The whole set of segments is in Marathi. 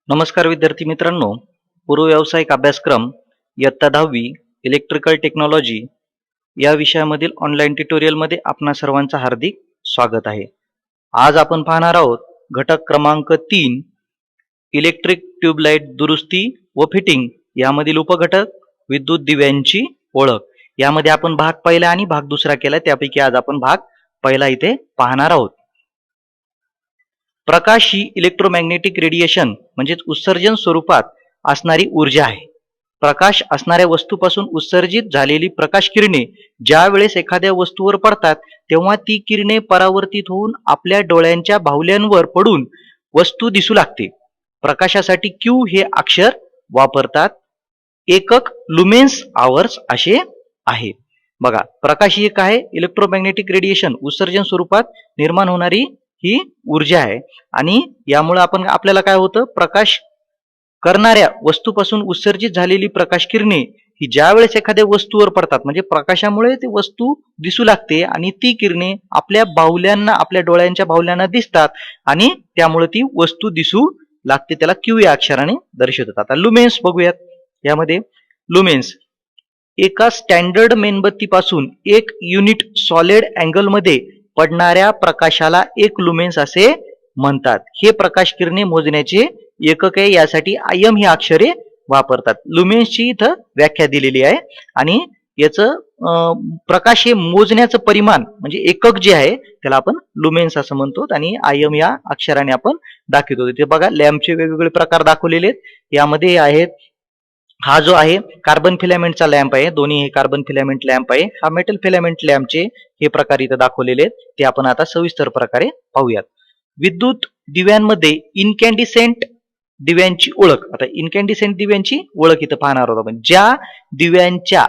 नमस्कार विद्यार्थी मित्रांनो, पूर्व व्यावसायिक अभ्यासक्रम इयत्ता 10वी इलेक्ट्रिकल टेक्नॉलॉजी या विषयामधील ऑनलाईन ट्युटोरियलमध्ये आपणा सर्वांचं हार्दिक स्वागत आहे. आज आपण पाहणार आहोत घटक क्रमांक 3 इलेक्ट्रिक ट्यूबलाईट दुरुस्ती व फिटिंग यामधील उपघटक विद्युत दिव्यांची ओळख. यामध्ये आपण भाग पहिला आणि भाग दुसरा केला, त्यापैकी आज आपण भाग पहिला इथे पाहणार आहोत. प्रकाश ही इलेक्ट्रोमॅग्नेटिक रेडिएशन म्हणजेच उत्सर्जन स्वरूपात असणारी ऊर्जा आहे. प्रकाश असणाऱ्या वस्तूपासून उत्सर्जित झालेली प्रकाश किरणे ज्या वेळेस एखाद्या वस्तूवर पडतात तेव्हा ती किरणे परावर्तित होऊन आपल्या डोळ्यांच्या बाहुल्यांवर पडून वस्तू दिसू लागते. प्रकाशासाठी क्यू हे अक्षर वापरतात. एकक लुमेन्स आवर्स असे आहे. बघा, प्रकाश ही एक आहे इलेक्ट्रोमॅग्नेटिक रेडिएशन उत्सर्जन स्वरूपात निर्माण होणारी ही ऊर्जा आहे आणि यामुळे आपल्याला काय होतं, प्रकाश करणाऱ्या वस्तूपासून उत्सर्जित झालेली प्रकाश किरणे ही ज्या वेळेस एखाद्या वस्तूवर पडतात म्हणजे प्रकाशामुळे ती वस्तू दिसू लागते आणि ती किरणे आपल्या बाहुल्यांना आपल्या डोळ्यांच्या बाहुल्यांना दिसतात आणि त्यामुळे ती वस्तू दिसू लागते. त्याला क्यू या अक्षराने दर्शवतात. आता लुमेन्स बघूयात. यामध्ये लुमेन्स एका स्टँडर्ड मेणबत्तीपासून 1 युनिट सॉलिड अँगल मध्ये पडणाऱ्या प्रकाशाला 1 लुमेन्स असे म्हणतात. हे प्रकाश किरणे मोजण्याचे एकक आहे. यासाठी आयएम ही अक्षरे वापरतात. लुमेन्सची इथं व्याख्या दिलेली आहे आणि याचं प्रकाश हे मोजण्याचं परिमाण म्हणजे एकक जे आहे त्याला आपण लुमेन्स असं म्हणतो आणि आयएम या अक्षराने आपण दाखवतो. ते बघा, लॅम्पचे वेगवेगळे प्रकार दाखवलेले आहेत. यामध्ये आहेत, हा जो आहे कार्बन फिलामेंटचा लॅम्प आहे. दोन्ही हे कार्बन फिलामेंट लॅम्प आहे. हा मेटल फिलामेंट लॅम्पचे हे प्रकार इथं दाखवलेले आहेत. ते आपण आता सविस्तर प्रकारे पाहूयात. विद्युत दिव्यांमध्ये इनकॅन्डिसेंट दिव्यांची ओळख. आता इनकॅन्डिसेंट दिव्यांची ओळख इथं पाहणार आहोत आपण. ज्या दिव्यांच्या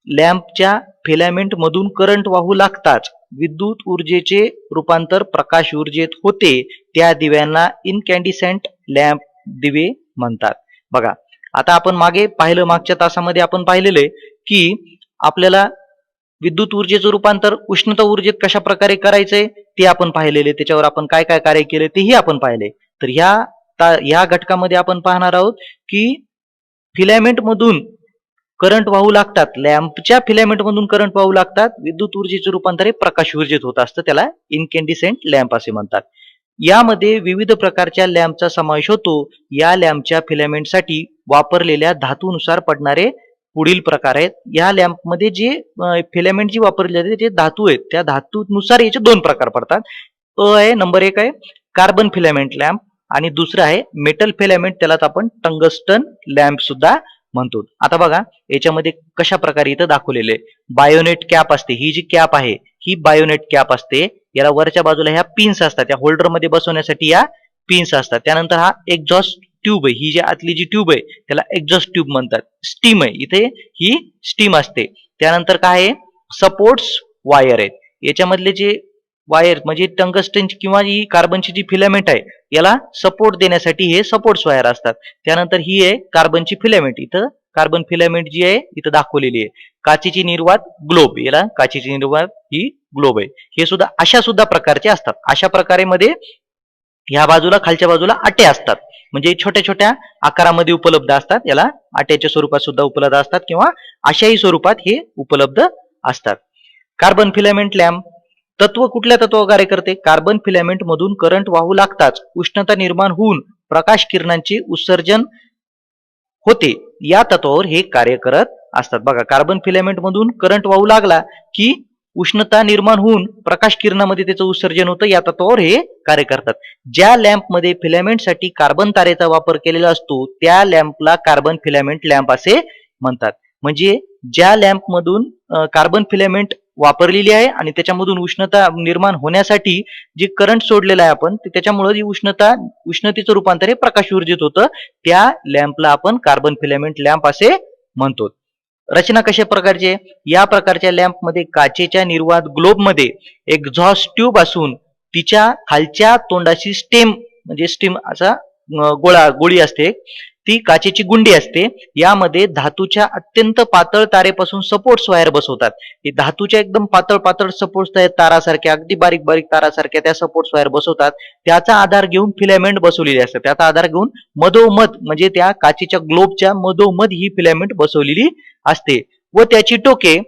लॅम्पच्या फिलामेंट मधून करंट वाहू लागताच विद्युत ऊर्जेचे रूपांतर प्रकाश ऊर्जेत होते त्या दिव्यांना इनकॅन्डिसेंट लॅम्प दिवे म्हणतात. बघा, आता आपण मागच्या तासामध्ये आपण पाहिलेलं आहे की आपल्याला विद्युत ऊर्जेचं रूपांतर उष्णता ऊर्जेत कशा प्रकारे करायचंय ते आपण पाहिलेले. त्याच्यावर आपण काय काय कार्य केले तेही आपण पाहिले. तर या घटकामध्ये आपण पाहणार आहोत की फिलामेंट मधून करंट वाहू लागतात, लॅम्पच्या फिलामेंट मधून करंट वाहू लागतात, विद्युत ऊर्जेचे रूपांतर हे प्रकाश ऊर्जेत होत असतं. त्याला इनकॅन्डिसेंट लॅम्प असे म्हणतात. यामध्ये विविध प्रकारच्या लॅम्पचा समावेश होतो. या लॅम्पच्या फिलामेंटसाठी वापरलेल्या धातूनुसार पडणारे पुढील प्रकार आहेत. या लॅम्पमध्ये जे फिलामेंट जी वापरली जाते ते धातू आहेत. त्या धातूनुसार याचे 2 प्रकार पडतात. आहे नंबर 1 आहे कार्बन फिलामेंट लॅम्प आणि दुसरा आहे मेटल फिलामेंट, त्यालाच आपण टंगस्टन लॅम्प सुद्धा म्हणतो. आता बघा, याच्यामध्ये कशा प्रकारे इथं दाखवलेले बायोनेट कॅप असते. ही जी कॅप आहे ही बायोनेट कॅप असते. याला वरच्या बाजूला ह्या पिन्स असतात, त्या होल्डर मध्ये बसवण्यासाठी या पिन्स असतात. त्यानंतर हा एक्झॉस्ट ट्यूब आहे. ही जी आतली जी ट्यूब आहे त्याला एक्झॉस्ट ट्यूब म्हणतात. स्टीम आहे, इथे ही स्टीम असते. त्यानंतर काय आहे, सपोर्ट्स वायर आहेत. याच्यामधले जे वायर म्हणजे टंगस्टनची किंवा ही कार्बनची जी फिलामेंट आहे याला सपोर्ट देण्यासाठी हे सपोर्ट्स वायर असतात. त्यानंतर ही आहे कार्बनची फिलामेंट. इथं कार्बन फिलामेंट जी आहे इथं दाखवलेली आहे. काचेची निर्वात ग्लोब, याला काचेची निर्वात ही ग्लोब आहे. हे सुद्धा अशा सुद्धा प्रकारचे असतात. अशा प्रकारे मध्ये ह्या बाजूला खालच्या बाजूला आटे असतात, म्हणजे छोट्या छोट्या आकारामध्ये उपलब्ध असतात. याला आट्याच्या स्वरूपात सुद्धा उपलब्ध असतात किंवा अशाही स्वरूपात हे उपलब्ध असतात. कार्बन फिलामेंट लॅम्प तत्व कुठल्या तत्वावर कार्य करते? कार्बन फिलामेंट मधून करंट वाहू लागताच उष्णता निर्माण होऊन प्रकाश किरणांचे उत्सर्जन होते. या तत्वावर हे कार्य करत असतात. बघा, कार्बन फिलामेंट मधून करंट वाहू लागला की उष्णता निर्माण होऊन प्रकाश किरणामध्ये त्याचं उत्सर्जन होतं. या तत्वावर हे कार्य करतात. ज्या लॅम्पमध्ये फिलामेंटसाठी कार्बन तारेचा वापर केलेला असतो त्या लॅम्पला कार्बन फिलामेंट लॅम्प असे म्हणतात. म्हणजे ज्या लॅम्पमधून कार्बन फिलामेंट वापरलेली आहे आणि त्याच्यामधून उष्णता निर्माण होण्यासाठी जे करंट सोडलेलं आहे आपण त्याच्यामुळे जी उष्णतेचं रूपांतर हे प्रकाश ऊर्जेत होतं. त्या लॅम्पला आपण कार्बन फिलामेंट लॅम्प असे म्हणतो. रचना कशा प्रकारची आहे? या प्रकारच्या लॅम्पमध्ये काचेच्या निर्वात ग्लोबमध्ये एक्झॉस्ट ट्यूब असून तिच्या खालच्या तोंडाची स्टेम म्हणजे स्टीम असा गोळी असते. ती काचेची गुंडी असते. यामध्ये धातूच्या अत्यंत पातळ तारेपासून सपोर्ट्स वायर बसवतात. हे धातूच्या एकदम पातळ पातळ सपोर्ट्स तारासारख्या, अगदी बारीक बारीक तारासारख्या त्या सपोर्ट्स वायर बसवतात. त्याचा आधार घेऊन फिलामेंट बसवलेली असतात. त्याचा आधार घेऊन मधोमध म्हणजे त्या काचेच्या ग्लोबच्या मधोमध ही फिलामेंट बसवलेली असते व त्याची टोके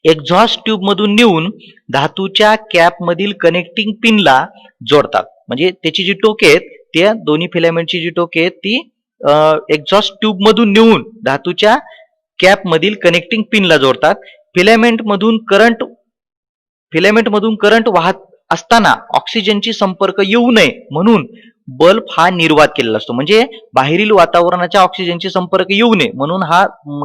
एक्झॉस्ट ट्यूब मधून नेऊन धातूच्या कॅप मधील कनेक्टिंग पिनला जोडतात. म्हणजे त्याची जी टोके आहेत, त्या दोन्ही फिलामेंटची जी टोके आहेत ती एक्झॉस्ट ट्यूब मधून नेऊन धातूच्या कॅप मधील कनेक्टिंग पिनला जोडतात. फिलामेंट मधून करंट वाहत असताना ऑक्सिजनची संपर्क येऊ नये म्हणून बल्ब हा निर्वात केलेला असतो. म्हणजे बाहेरील वातावरणाच्या ऑक्सिजनची संपर्क येऊ नये म्हणून हा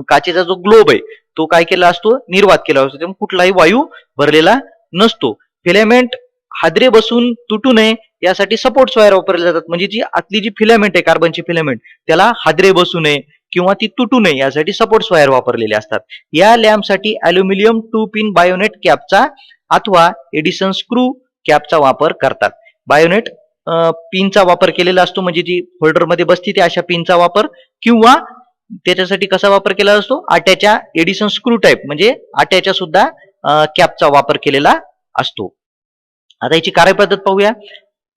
काचेचा जो ग्लोब आहे तो काय केला असतो, निर्वात केला असतो. त्यामुळे कुठलाही वायू भरलेला नसतो. फिलामेंट हादरे बसून तुटू नये यासाठी सपोर्ट्स वायर वापरले जातात. म्हणजे जी आतली जी फिलामेंट आहे कार्बनची फिलामेंट त्याला हादरे बसू नये किंवा ती तुटू नये यासाठी सपोर्ट्स वायर वापरलेले असतात. या लॅम्पसाठी अल्युमिनियम 2 पिन बायोनेट कॅपचा अथवा एडिसन स्क्रू कॅपचा वापर करतात. बायोनेट पिनचा वापर केलेला असतो. म्हणजे जी होल्डरमध्ये बसते त्या अशा पिनचा वापर, किंवा त्याच्यासाठी कसा वापर केला असतो, आट्याच्या एडिसन स्क्रू टाईप म्हणजे आट्याच्या सुद्धा कॅपचा वापर केलेला असतो. आता याची कार्यपद्धत पाहूया.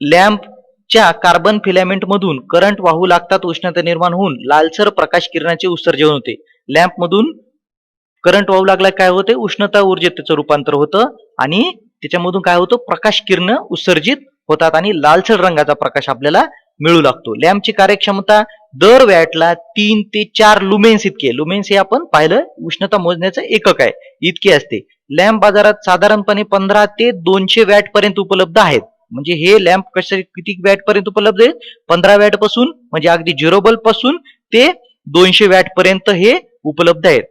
लॅम्पच्या कार्बन फिलामेंट मधून करंट वाहू लागतात. उष्णता निर्माण होऊन लालसर प्रकाश किरणाचे उत्सर्जन होते. लॅम्प मधून करंट वाहू लागला काय होते, उष्णता ऊर्जेत त्याचं रूपांतर होतं आणि त्याच्यामधून काय होतं, प्रकाश किरण उत्सर्जित होतात आणि लालसर रंगाचा प्रकाश आपल्याला मिळू लागतो. लॅम्पची कार्यक्षमता दर वॅटला 3 ते 4 लुमेन्स इतके, लुमेन्स हे आपण पाहिलं उष्णता मोजण्याचं एकक आहे, इतके असते. लॅम्प बाजारात साधारणपणे 15 ते 200 वॅट पर्यंत उपलब्ध आहेत. म्हणजे हे लॅम्प कसे किती वॅट पर्यंत उपलब्ध आहेत, 15 वॅट पासून म्हणजे अगदी 0 बल्ब पासून ते 200 वॅट पर्यंत हे उपलब्ध आहेत.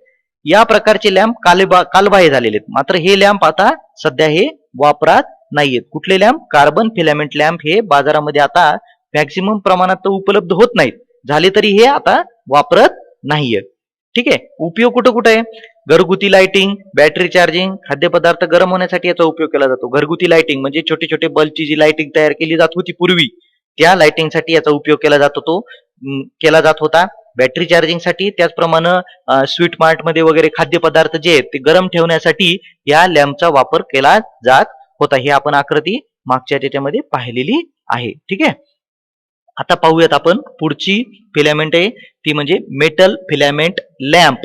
या प्रकारचे लॅम्प कालबाह्य झालेले आहेत. मात्र हे लॅम्प आता सध्या हे वापरात नाहीयेत. कुठले लॅम्प, कार्बन फिलामेंट लॅम्प हे बाजारामध्ये आता मॅक्सिमम प्रमाणात उपलब्ध होत नाहीत. झाले तरी हे आता वापरत नाहीयेत. ठीक आहे. उपयोग कुठं कुठं आहे, घरगुती लाइटिंग, बॅटरी चार्जिंग, खाद्यपदार्थ गरम होण्यासाठी याचा उपयोग केला जातो. घरगुती लाइटिंग म्हणजे छोटे छोटे बल्बची जी लाइटिंग तयार केली जात होती पूर्वी, त्या लाइटिंगसाठी याचा उपयोग केला जात होता. बॅटरी चार्जिंगसाठी, त्याचप्रमाणे स्वीट मार्ट मध्ये वगैरे खाद्यपदार्थ जे आहेत ते गरम ठेवण्यासाठी या लॅम्पचा वापर केला जात होता. ही आपण आकृती मागच्या त्याच्यामध्ये पाहिलेली आहे. ठीक आहे. आता पाहूयात आपण पुढची फिलामेंट आहे ती म्हणजे मेटल फिलामेंट लॅम्प.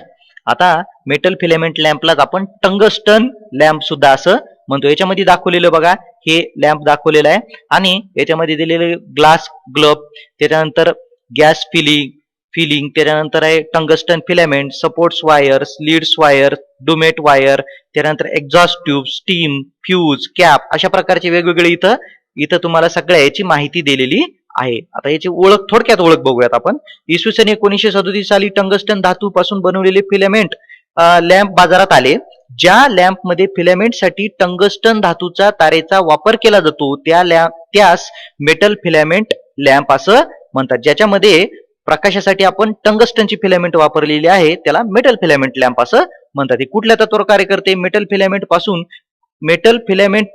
आता मेटल फिलामेंट लॅम्पलाच आपण टंगस्टन लॅम्प सुद्धा असं म्हणतो. याच्यामध्ये दाखवलेलं बघा, हे लॅम्प दाखवलेलं आहे आणि याच्यामध्ये दिलेले ग्लास ग्लब, त्याच्यानंतर गॅस फिलिंग, त्याच्यानंतर आहे tungsten filament, supports wires, leads wire, dumet wire, त्यानंतर exhaust tube, stem, fuse, cap, अशा प्रकारचे वेगवेगळे इथं तुम्हाला सगळ्या याची माहिती दिलेली आहे. आता याची थोडक्यात ओळख बघूयात आपण. इसवी सन 1937 साली टंगस्टन धातू पासून बनवलेले फिलामेंट लॅम्प बाजारात आले. ज्या लॅम्पमध्ये फिलामेंटसाठी टंगस्टन धातूचा तारेचा वापर केला जातो त्यास मेटल फिलामेंट लॅम्प असं म्हणतात. ज्याच्यामध्ये प्रकाशासाठी आपण टंगस्टनची फिलामेंट वापरलेली आहे त्याला मेटल फिलामेंट लॅम्प असं म्हणतात. हे कुठल्या तत्वावर कार्य करते, मेटल फिलामेंट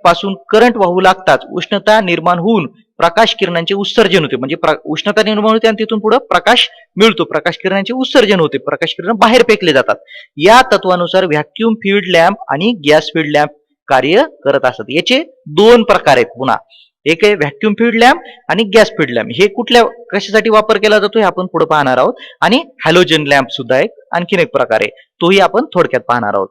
पासून करंट वाहू लागतात. उष्णता निर्माण होऊन प्रकाश किरणांचे उत्सर्जन होते. म्हणजे उष्णता निर्माण होते आणि तिथून पुढे प्रकाश मिळतो, प्रकाश किरणांचे उत्सर्जन होते, प्रकाश किरण बाहेर फेकले जातात. या तत्वानुसार व्हॅक्यूम फील्ड लॅम्प आणि गॅस फील्ड लॅम्प कार्य करत असतात. याचे 2 प्रकार आहेत. पुन्हा एक आहे व्हॅक्यूम फील्ड लॅम्प आणि गॅस फील्ड लॅम्प. हे कशासाठी वापर केला जातो हे आपण पुढे पाहणार आहोत. आणि हॅलोजन लॅम्प सुद्धा एक आणखीन एक प्रकार आहे, तोही आपण थोडक्यात पाहणार आहोत.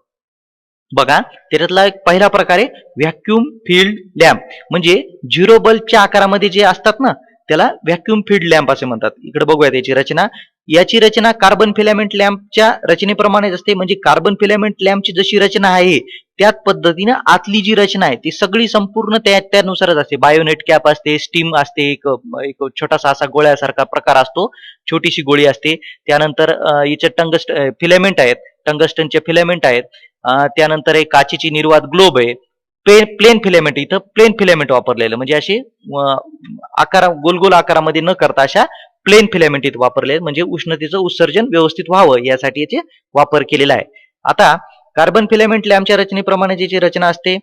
बघा, त्याच्यातला एक पहिला प्रकार आहे व्हॅक्यूम फील्ड लॅम्प. म्हणजे 0 बल्बच्या आकारामध्ये जे असतात ना त्याला व्हॅक्यूम फील्ड लॅम्प असे म्हणतात. इकडे बघूया त्याची रचना. याची रचना कार्बन फिलामेंट लॅम्पच्या रचनेप्रमाणेच असते. म्हणजे कार्बन फिलामेंट लॅम्पची जशी रचना आहे त्याच पद्धतीने आतली जी रचना आहे ती सगळी संपूर्ण त्यानुसारच असते. बायोनेट कॅप असते, स्टीम असते, एक छोटासा असा गोळ्यासारखा प्रकार असतो, छोटीशी गोळी असते. त्यानंतर याचे फिलामेंट आहेत, टंगस्टनचे फिलामेंट आहेत. त्यानंतर एक काचेची निर्वात ग्लोब आहे. प्लेन फिलामेंट, इथं प्लेन फिलामेंट वापरलेलं म्हणजे असे गोल आकारामध्ये न करता अशा प्लेन फिलामेंट इथं वापरले, म्हणजे उष्णतेचं उत्सर्जन व्यवस्थित व्हावं यासाठी याचे वापर केलेला आहे. आता कार्बन फिलामेंट लॅम्पच्या रचनेप्रमाणे ज्याची रचना असते,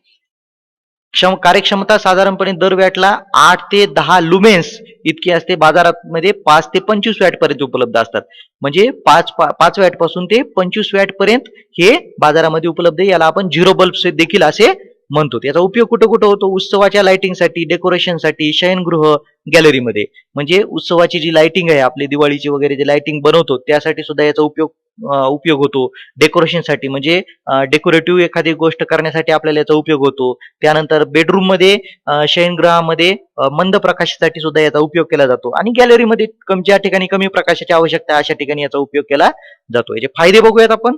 कार्यक्षमता साधारणपणे दर वॅटला 8 ते 10 लुमेन्स इतकी असते. बाजारामध्ये 5 ते 25 वॅट पर्यंत उपलब्ध असतात. म्हणजे 5 वॅट पासून ते 25 वॅट पर्यंत हे बाजारामध्ये उपलब्ध आहे. याला आपण झिरो बल्ब देखील असे म्हणतो. याचा उपयोग कुठं कुठं होतो? उत्सवाच्या लाइटिंगसाठी, डेकोरेशनसाठी, शयनगृह, गॅलरीमध्ये. म्हणजे उत्सवाची जी लाइटिंग आहे, आपली दिवाळीची वगैरे जे लाइटिंग बनवतो त्यासाठी सुद्धा याचा उपयोग होतो. डेकोरेशनसाठी म्हणजे डेकोरेटिव्ह एखादी गोष्ट करण्यासाठी आपल्याला याचा उपयोग होतो. त्यानंतर बेडरूममध्ये, शयनगृहामध्ये मंद प्रकाशासाठी सुद्धा याचा उपयोग केला जातो. आणि गॅलरीमध्ये ज्या ठिकाणी कमी प्रकाशाची आवश्यकता आहे अशा ठिकाणी याचा उपयोग केला जातो. याचे फायदे बघूयात आपण.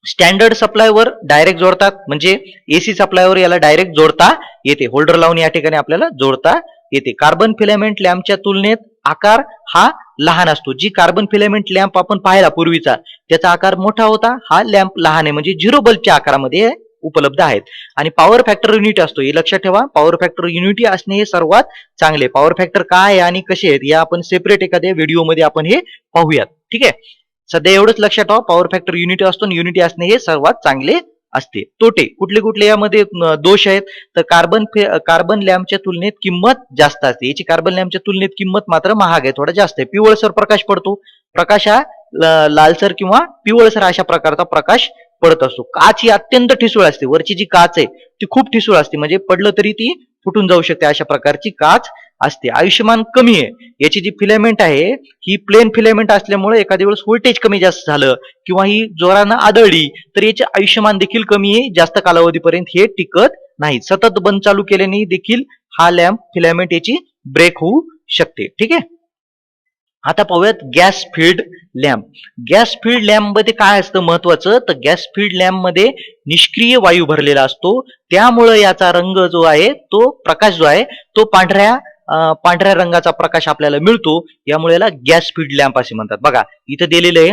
स्टँडर्ड सप्लायवर डायरेक्ट जोडतात, म्हणजे एसी सप्लायवर याला डायरेक्ट जोडता येते. होल्डर लावून या ठिकाणी आपल्याला जोडता येते. कार्बन फिलामेंट लॅम्पच्या तुलनेत आकार हा लहान असतो. जी कार्बन फिलामेंट लॅम्प आपण पाहिला पूर्वीचा, त्याचा आकार मोठा होता. हा लॅम्प लहान आहे, म्हणजे झिरो बल्बच्या आकारामध्ये उपलब्ध आहेत. आणि पॉवर फॅक्टर युनिट असतो, हे लक्षात ठेवा. पॉवर फॅक्टर युनिटी असणे हे सर्वात चांगले. पॉवर फॅक्टर काय आहे आणि कसे आहेत या आपण सेपरेट एखाद्या व्हिडिओमध्ये आपण हे पाहूयात. ठीक आहे, सध्या एवढंच लक्षात ठेवा. पॉवर फॅक्टर युनिटी असतो आणि युनिटी असणे हे सर्वात चांगले असते. तोटे कुठले कुठले यामध्ये दोष आहेत? तर कार्बन लॅम्पच्या तुलनेत किंमत जास्त असते. याची कार्बन लॅम्पच्या तुलनेत किंमत मात्र महाग आहे, थोडा जास्त आहे. पिवळसर प्रकाश पडतो. प्रकाश हा लालसर किंवा पिवळसर अशा प्रकारचा प्रकाश पडत असतो. काच ही अत्यंत ठिसूळ असते. वरची जी काच आहे ती खूप ठिसूळ असते, म्हणजे पडलं तरी ती फुटून जाऊ शकते, अशा प्रकारची काच असते. आयुष्यमान कमी आहे. याची जी फिलामेंट आहे ही प्लेन फिलामेंट असल्यामुळे एखाद्या वेळेस व्होल्टेज कमी जास्त झालं किंवा ही जोरानं आदळली तर याचे आयुष्यमान देखील कमी आहे. जास्त कालावधीपर्यंत हे टिकत नाही. सतत बंद चालू केल्याने देखील हा लॅम्प फिलामेंट याची ब्रेक होऊ शकते. ठीक आहे, आता पाहूयात gas field lamp. Gas field lamp मध्ये काय असतं महत्वाचं? तर गॅस फील्ड लॅम्प मध्ये निष्क्रिय वायू भरलेला असतो. त्यामुळे याचा रंग जो आहे, तो प्रकाश जो आहे तो पांढऱ्या रंगाचा प्रकाश आपल्याला मिळतो. यामुळे याला गॅस फील्ड लॅम्प असे म्हणतात. बघा इथं दिलेलं आहे,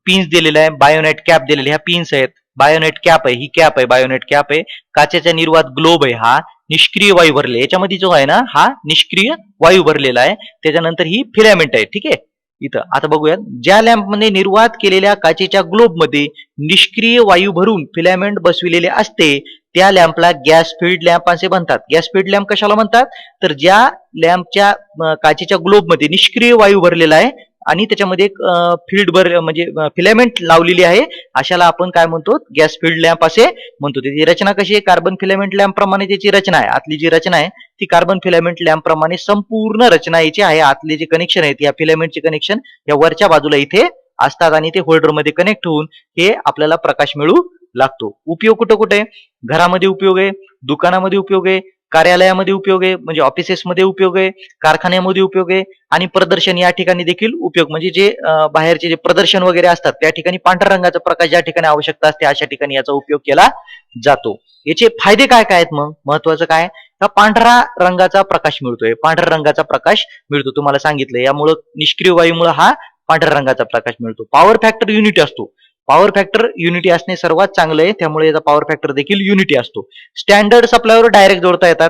पिन्स दिलेलं आहे, बायोनेट कॅप दिलेली, ह्या पिन्स आहेत. बायोनेट कॅप आहे, ही कॅप आहे, बायोनेट कॅप आहे. काचेच्या निर्वात ग्लोब आहे, हा निष्क्रिय वायू भरले. याच्यामध्ये जो आहे ना, हा निष्क्रिय वायू भरलेला आहे. त्याच्यानंतर ही फिलामेंट आहे. ठीक आहे, इथं आता बघूयात. ज्या लॅम्पमध्ये निर्वात केलेल्या काचेच्या ग्लोबमध्ये निष्क्रिय वायू भरून फिलामेंट बसविलेले असते त्या लॅम्पला गॅस फील्ड लॅम्प असे म्हणतात. गॅस फील्ड लॅम्प कशाला म्हणतात? तर ज्या लॅम्पच्या काचेच्या ग्लोबमध्ये निष्क्रिय वायू भरलेला आहे आणि त्याच्यामध्ये एक म्हणजे फिलामेंट लावलेली आहे, अशाला आपण काय म्हणतो? गॅस फील्ड लॅम्प असे म्हणतो. त्याची रचना कशी आहे? कार्बन फिलामेंट लॅम्प प्रमाणे त्याची रचना आहे. आतली जी रचना आहे ती कार्बन फिलामेंट लॅम्प प्रमाणे संपूर्ण रचना याची आहे. आतले जे कनेक्शन आहेत, या फिलामेंटचे कनेक्शन या वरच्या बाजूला इथे असतात आणि ते होल्डर मध्ये कनेक्ट होऊन हे आपल्याला प्रकाश मिळू लागतो. उपयोग कुठं कुठे? घरामध्ये उपयोग आहे, दुकानामध्ये उपयोग आहे, कार्यालयामध्ये उपयोग आहे, म्हणजे ऑफिसेसमध्ये उपयोग आहे, कारखान्यामध्ये उपयोग आहे, आणि प्रदर्शन या ठिकाणी देखील उपयोग, म्हणजे जे बाहेरचे जे प्रदर्शन वगैरे असतात त्या ठिकाणी पांढऱ्या रंगाचा प्रकाश ज्या ठिकाणी आवश्यकता असते अशा ठिकाणी याचा उपयोग केला जातो. याचे फायदे काय काय आहेत? मग महत्वाचं काय? हा पांढरा रंगाचा प्रकाश मिळतोय. पांढऱ्या रंगाचा प्रकाश मिळतो, तुम्हाला सांगितलं. यामुळं निष्क्रिय वायूमुळे हा पांढऱ्या रंगाचा प्रकाश मिळतो. पॉवर फॅक्टर युनिटी असतो. पॉवर फॅक्टर युनिटी असणे सर्वात चांगलं आहे, त्यामुळे याचा पॉवर फॅक्टर देखील युनिटी असतो. स्टँडर्ड सप्लायवर डायरेक्ट जोडता येतात,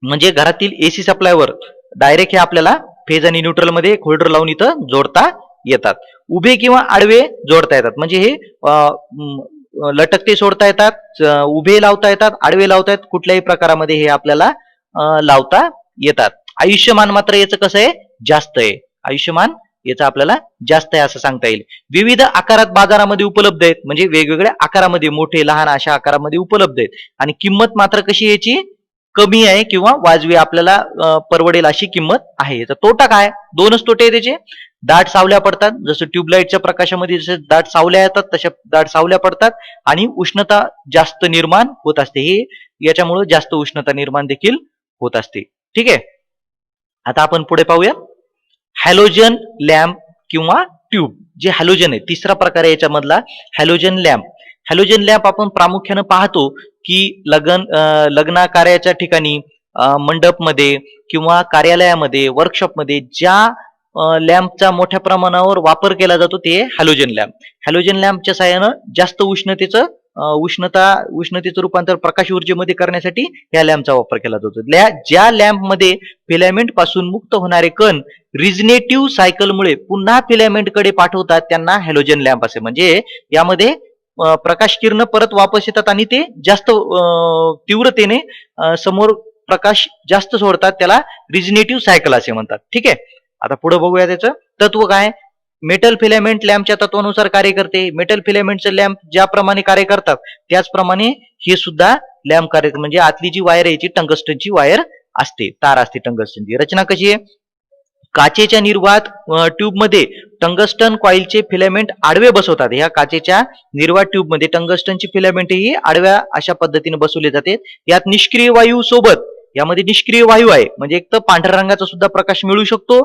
म्हणजे घरातील एसी सप्लायवर डायरेक्ट हे आपल्याला फेज आणि न्यूट्रल मध्ये होल्डर लावून इथं जोडता येतात. उभे किंवा आडवे जोडता येतात, म्हणजे हे लटकते सोडता येतात, उभे लावता येतात, आडवे लावता येतात, कुठल्याही प्रकारामध्ये हे आपल्याला लावता येतात. आयुष्यमान मात्र याचं कसं आहे? जास्त आहे. आयुष्यमान याचा आपल्याला जास्त आहे असं सांगता येईल. विविध आकारात बाजारामध्ये उपलब्ध आहेत, म्हणजे वेगवेगळ्या आकारामध्ये, मोठे लहान अशा आकारामध्ये उपलब्ध आहेत. आणि किंमत मात्र कशी याची? कमी आहे किंवा वाजवी, आपल्याला परवडेल अशी किंमत आहे. तर तोटा काय? दोनच तोटे आहे त्याचे. दाट सावल्या पडतात, जसं ट्यूबलाईटच्या प्रकाशामध्ये जसे दाट सावल्या येतात तशा दाट सावल्या पडतात, आणि उष्णता जास्त निर्माण होत असते. हे याच्यामुळे जास्त उष्णता निर्माण देखील होत असते. ठीक आहे, आता आपण पुढे पाहूया. हॅलोजन लॅम्प किंवा ट्यूब. जे हॅलोजन आहे, तिसरा प्रकार आहे याच्यामधला हॅलोजन लॅम्प. हॅलोजन लॅम्प आपण प्रामुख्याने पाहतो की लग्न कार्याच्या ठिकाणी, मंडपमध्ये किंवा कार्यालयामध्ये, वर्कशॉपमध्ये ज्या लॅम्पचा मोठ्या प्रमाणावर वापर केला जातो ते हॅलोजन लॅम्प. हॅलोजन लॅम्पच्या साहाय्यानं जास्त उष्णतेचं रूपांतर प्रकाश ऊर्जेमध्ये करण्यासाठी या लॅम्पचा वापर केला जातो. ज्या लॅम्पमध्ये फिलामेंट पासून मुक्त होणारे कण रिजनेटिव्ह सायकलमुळे पुन्हा फिलामेंट कडे पाठवतात त्यांना हॅलोजन लॅम्प असे. म्हणजे यामध्ये प्रकाश किरण परत वापस येतात आणि ते जास्त तीव्रतेने समोर प्रकाश जास्त सोडतात त्याला रिजनेटिव्ह सायकल असे म्हणतात. ठीक आहे, आता पुढे बघूया त्याचं तत्व काय. मेटल फिलामेंट लॅम्पच्या तत्वानुसार कार्य करते. मेटल फिलामेंटचे लॅम्प ज्याप्रमाणे कार्य करतात त्याचप्रमाणे हे सुद्धा लॅम्प कार्य, म्हणजे आतली जी वायर आहे ती टंगस्टनची वायर असते, तार असते टंगस्टनची. रचना कशी आहे, काचेच्या निर्वात ट्यूबमध्ये टंगस्टन कॉइलचे फिलामेंट आडवे बसवतात. ह्या काचेच्या निर्वात ट्यूबमध्ये टंगस्टनची फिलामेंट ही आडव्या अशा पद्धतीने बसवले जाते. यात निष्क्रिय वायू सोबत, यामध्ये निष्क्रिय वायू आहे, म्हणजे एक तर पांढऱ्या रंगाचा सुद्धा प्रकाश मिळू शकतो,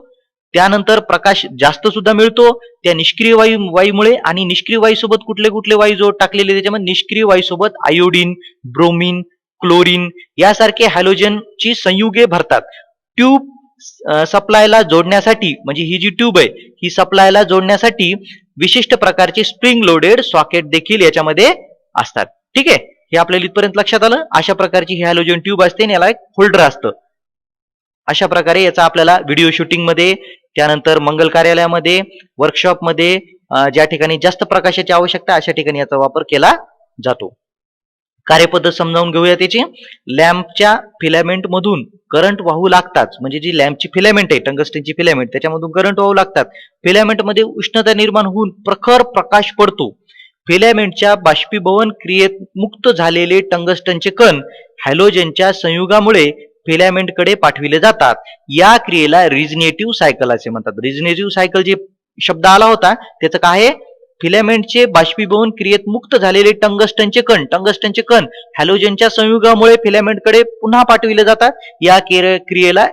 त्यानंतर प्रकाश जास्त सुद्धा मिळतो त्या निष्क्रिय वायूमुळे. आणि निष्क्रिय वायू सोबत कुठले कुठले वायू जोड टाकलेले त्याच्यामध्ये, निष्क्रिय वायू सोबत आयोडीन, ब्रोमीन, क्लोरीन यासारखे हॅलोजनची संयुगे भरतात. ट्यूब सप्लायला जोडण्यासाठी, म्हणजे ही जी ट्यूब आहे ही सप्लायला जोडण्यासाठी विशिष्ट प्रकारचे स्प्रिंग लोडेड सॉकेट देखील याच्यामध्ये असतात. ठीक आहे, हे आपल्याला इथपर्यंत लक्षात आलं. अशा प्रकारची ही हॅलोजन ट्यूब असते आणि याला एक होल्डर असतं. अशा प्रकारे याचा आपल्याला व्हिडिओ शूटिंग मध्ये, त्यानंतर मंगल कार्यालयामध्ये, वर्कशॉपमध्ये ज्या ठिकाणी जास्त प्रकाशाची आवश्यकता अशा ठिकाणी याचा वापर केला जातो. कार्यपद्धत समजावून घेऊया त्याची. लॅम्पच्या फिलामेंट मधून करंट वाहू लागतात, म्हणजे जी लॅम्पची फिलामेंट आहे टंगस्टनची फिलामेंट त्याच्यामधून करंट वाहू लागतात. फिलामेंट मध्ये उष्णता निर्माण होऊन प्रखर प्रकाश पडतो. फिलामेंटच्या बाष्पीभवन क्रियेत मुक्त झालेले टंगस्टनचे कण हॅलोजनच्या संयुगामुळे फिलामेंटकडे पाठविले जातात. या क्रियेला रिजनेटिव्ह सायकल असे म्हणतात. रिजनेटिव्ह सायकल जे शब्द आला होता त्याचं काय आहे, फिलामेंटचे बाष्पीभवन क्रियेत मुक्त झालेले टंगस्टनचे कण हॅलोजनच्या संयुगामुळे फिलामेंटकडे पुन्हा पाठविले जातात. या क्रियेला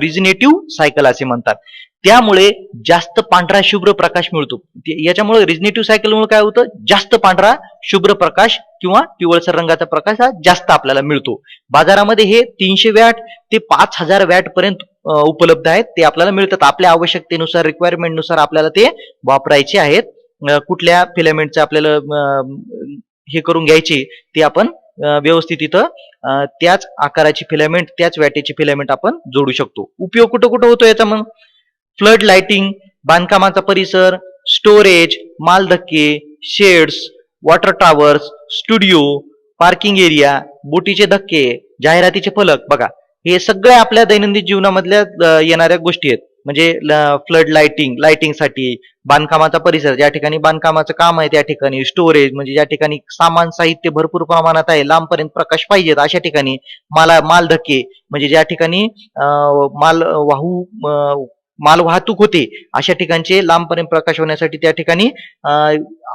रिजनेटिव्ह सायकल असे म्हणतात. त्यामुळे जास्त पांढरा शुभ्र प्रकाश मिळतो. याच्यामुळे रिजनेटिव्ह सायकलमुळे काय होतं, जास्त पांढरा शुभ्र प्रकाश किंवा पिवळसर रंगाचा प्रकाश हा जास्त आपल्याला मिळतो. बाजारामध्ये हे 300 वॅट ते 5000 वॅट पर्यंत उपलब्ध आहेत. ते आपल्याला मिळतात. आपल्या आवश्यकतेनुसार, रिक्वायरमेंटनुसार आपल्याला ते वापरायचे आहेत. कुठल्या फिलामेंटचं आपल्याला हे करून घ्यायचे ते आपण व्यवस्थित इथं त्याच आकाराची फिलामेंट, त्याच वॅटेची फिलामेंट आपण जोडू शकतो. उपयोग कुठं कुठं होतो याचा मग, फ्लड लाइटिंग, बांधकामाचा परिसर, स्टोरेज, मालधक्के, sheds, water towers, studio, parking area, बोटीचे धक्के, जाहिरातीचे फलक. बघा हे सगळे आपल्या दैनंदिन जीवनामधल्या येणाऱ्या गोष्टी आहेत. म्हणजे फ्लड लाइटिंगसाठी, बांधकामाचा परिसर ज्या ठिकाणी बांधकामाचं काम आहे त्या ठिकाणी, स्टोरेज म्हणजे ज्या ठिकाणी सामान साहित्य भरपूर प्रमाणात आहे, लांबपर्यंत प्रकाश पाहिजेत अशा ठिकाणी, मालधक्के म्हणजे ज्या ठिकाणी माल वाहतूक होते अशा ठिकाणचे लांबपर्यंत प्रकाश होण्यासाठी त्या ठिकाणी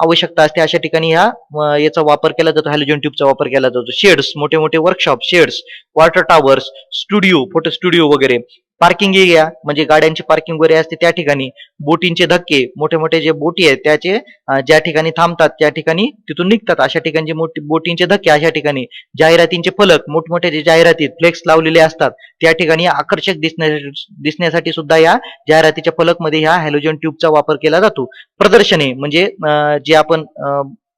आवश्यकता असते अशा ठिकाणी याचा वापर केला जातो, हॅलोजन ट्यूबचा वापर केला जातो. शेड्स, मोठे मोठे workshop, shades, water towers, studio, photo studio वगैरे, पार्किंग एरिया म्हणजे गाड्यांची पार्किंग वगैरे असते त्या ठिकाणी, बोटींचे धक्के, मोठे मोठे जे बोटी आहेत त्याचे ज्या ठिकाणी थांबतात त्या ठिकाणी तिथून निघतात अशा ठिकाणी बोटींचे धक्के, अशा ठिकाणी जाहिरातींचे फलक, मोठमोठे जे जाहिरातीत फ्लेक्स लावलेले असतात त्या ठिकाणी आकर्षक दिसण्यासाठी सुद्धा या जाहिरातीच्या फलक मध्ये ह्या हॅलोजन ट्यूबचा वापर केला जातो. प्रदर्शने म्हणजे जे आपण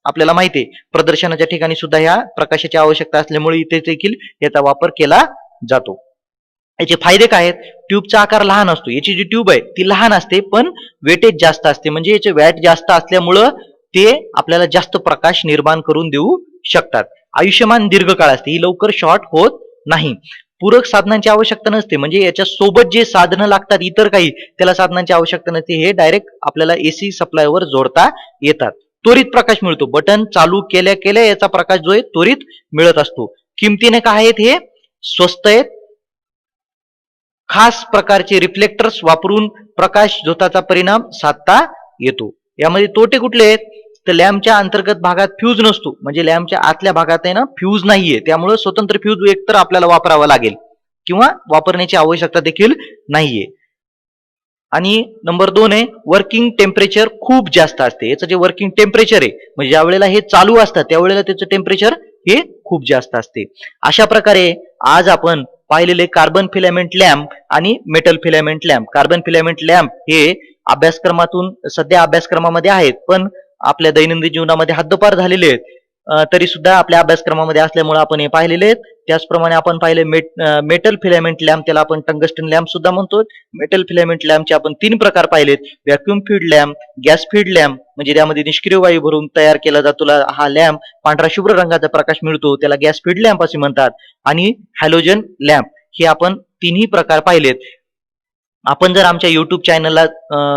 आपल्याला माहिती आहे प्रदर्शनाच्या ठिकाणी सुद्धा ह्या प्रकाशाची आवश्यकता असल्यामुळे इथे देखील याचा वापर केला जातो. याचे फायदे काय आहेत, ट्यूबचा आकार लहान असतो. याची जी ट्यूब आहे ती लहान असते पण वेटेज जास्त असते, म्हणजे याचे वॅट जास्त असल्यामुळं ते आपल्याला जास्त प्रकाश निर्माण करून देऊ शकतात. आयुष्यमान दीर्घकाळ असते, ही लवकर शॉर्ट होत नाही. पूरक साधनांची आवश्यकता नसते, म्हणजे याच्या सोबत जे साधनं लागतात इतर काही त्याला साधनांची आवश्यकता नसते, हे डायरेक्ट आपल्याला एसी सप्लायवर जोडता येतात. त्वरित प्रकाश मिळतो, बटन चालू केल्या केल्या याचा प्रकाश जो आहे त्वरित मिळत असतो. किमतीने काय आहेत, हे स्वस्त आहेत. खास प्रकारचे रिफ्लेक्टर्स वापरून प्रकाश झोताचा परिणाम साधता येतो. यामध्ये तोटे कुठले आहेत, तर लॅम्पच्या अंतर्गत भागात फ्यूज नसतो, म्हणजे लॅम्पच्या आतल्या भागात आहे ना फ्यूज नाहीये, त्यामुळे स्वतंत्र फ्यूज एकतर आपल्याला वापरावा लागेल किंवा वापरण्याची आवश्यकता देखील नाहीये. आणि नंबर 2 आहे वर्किंग टेम्परेचर खूप जास्त असते. याचं जे वर्किंग टेम्परेचर आहे म्हणजे ज्या वेळेला हे चालू असतं त्यावेळेला त्याचं टेम्परेचर हे खूप जास्त असते. अशा प्रकारे आज आपण पाहिलेले कार्बन फिलामेंट लॅम्प आणि metal filament lamp. Carbon filament lamp हे अभ्यासक्रमातून सध्या अभ्यासक्रमामध्ये आहेत पण आपल्या दैनंदिन जीवनामध्ये हद्दपार झालेले आहेत. तरी सुद्धा आपल्या अभ्यासक्रमामध्ये असल्यामुळे आपण हे पाहिलेले आहेत. त्याचप्रमाणे आपण पाहिले मेटल फिलामेंट लॅम्प, त्याला आपण टंगस्टन लॅम्प सुद्धा म्हणतो. मेटल फिलामेंट लॅम्पचे आपण 3 प्रकार पाहिलेत: vacuum feed lamp, gas feed lamp म्हणजे त्यामध्ये निष्क्रिय वायू भरून तयार केला जातो हा लॅम्प पांढरा शुभ्र रंगाचा प्रकाश मिळतो, त्याला गॅस फीड लॅम्प असे म्हणतात, आणि हॅलोजन लॅम्प. हे आपण 3ही प्रकार पाहिलेत. आपण जर आमच्या युट्यूब चॅनलला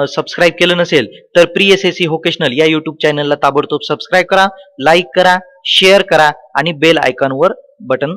सबस्क्राईब केलं नसेल तर प्री एसएससी व्होकेशनल या युट्यूब चॅनलला ताबडतोब सबस्क्राईब करा, लाईक करा, शेअर करा आणि बेल आयकॉनवर बटन